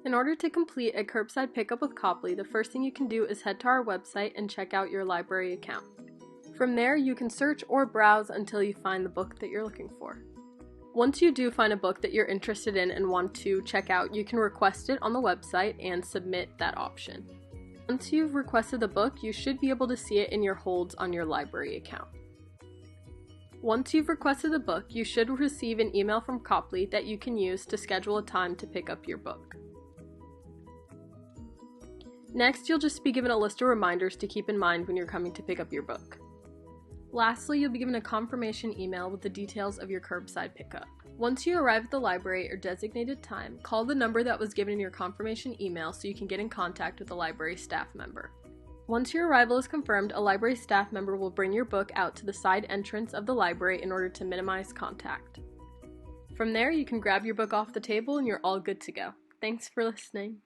In order to complete a curbside pickup with Copley, the first thing you can do is head to our website and check out your library account. From there, you can search or browse until you find the book that you're looking for. Once you do find a book that you're interested in and want to check out, you can request it on the website and submit that option. Once you've requested the book, you should be able to see it in your holds on your library account. Once you've requested the book, you should receive an email from Copley that you can use to schedule a time to pick up your book. Next, you'll just be given a list of reminders to keep in mind when you're coming to pick up your book. Lastly, you'll be given a confirmation email with the details of your curbside pickup. Once you arrive at the library at your designated time, call the number that was given in your confirmation email so you can get in contact with a library staff member. Once your arrival is confirmed, a library staff member will bring your book out to the side entrance of the library in order to minimize contact. From there, you can grab your book off the table and you're all good to go. Thanks for listening.